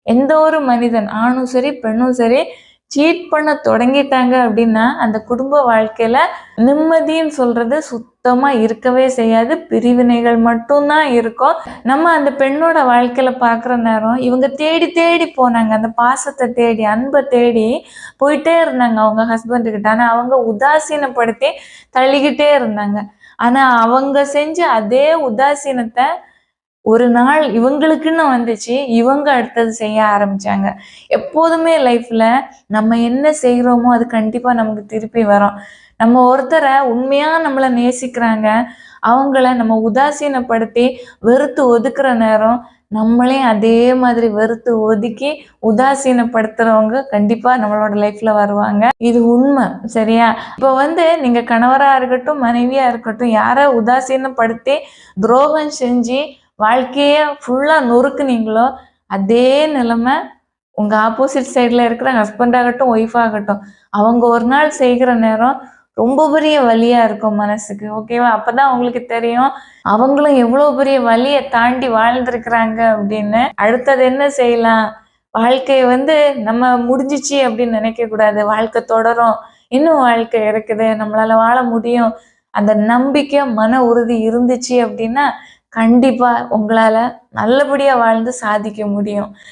எந்த ஒரு மனிதன் ஆணும் சரி பெண்ணும் சரி சீட் பண்ண தொடங்கிட்டாங்க அப்படின்னா அந்த குடும்ப வாழ்க்கையில நிம்மதின்னு சொல்றது சுத்தமா இருக்கவே செய்யாது. பிரிவினைகள் மட்டும்தான் இருக்கும். நம்ம அந்த பெண்ணோட வாழ்க்கையில பார்க்குற நேரம் இவங்க தேடி தேடி போனாங்க. அந்த பாசத்தை தேடி அன்பை தேடி போயிட்டே இருந்தாங்க அவங்க ஹஸ்பண்டு கிட்ட. ஆனா அவங்க உதாசீனப்படுத்தி தள்ளிக்கிட்டே இருந்தாங்க. ஆனா அவங்க செஞ்ச அதே உதாசீனத்தை ஒரு நாள் இவங்களுக்குன்னு வந்துச்சு. இவங்க அடுத்தது செய்ய ஆரம்பிச்சாங்க. எப்போதுமே லைஃப்ல நம்ம என்ன செய்றோமோ அது கண்டிப்பா நமக்கு திருப்பி வரும். நம்ம ஒருத்தர உண்மையா நம்மள நேசிக்கிறாங்க. அவங்கள நம்ம உதாசீனப்படுத்தி வெறுத்து ஒதுக்குற நேரம், நம்மளையும் அதே மாதிரி வெறுத்து ஒதுக்கி உதாசீனப்படுத்துறவங்க கண்டிப்பா நம்மளோட லைஃப்ல வருவாங்க. இது உண்மை. சரியா? இப்போ நீங்க கணவரா இருக்கட்டும், மனைவியா இருக்கட்டும், யார உதாசீனப்படுத்தி துரோகம் செஞ்சு வாழ்க்கைய ஃபுல்லா நொறுக்குனீங்களோ, அதே நிலைமை உங்க ஆப்போசிட் சைடுல இருக்கிற ஹஸ்பண்ட் ஆகட்டும், ஒய்ஃப் ஆகட்டும். அவங்க ஒரு நாள் செய்கிற நேரம் ரொம்ப பெரிய வலியா இருக்கும் மனசுக்கு. ஓகேவா? அப்பதான் அவங்களுக்கு தெரியும், அவங்களும் எவ்வளோ பெரிய வலிய தாண்டி வாழ்ந்திருக்கிறாங்க அப்படின்னு. அடுத்தது என்ன செய்யலாம்? வாழ்க்கைய நம்ம முடிஞ்சிச்சு அப்படின்னு நினைக்கக்கூடாது. வாழ்க்கை தொடரும். இன்னும் வாழ்க்கை இருக்குது. நம்மளால வாழ முடியும். அந்த நம்பிக்கை, மன உறுதி இருந்துச்சு அப்படின்னா, கண்டிப்பா உங்களால நல்லபடியா வாழ்ந்து சாதிக்க முடியும்.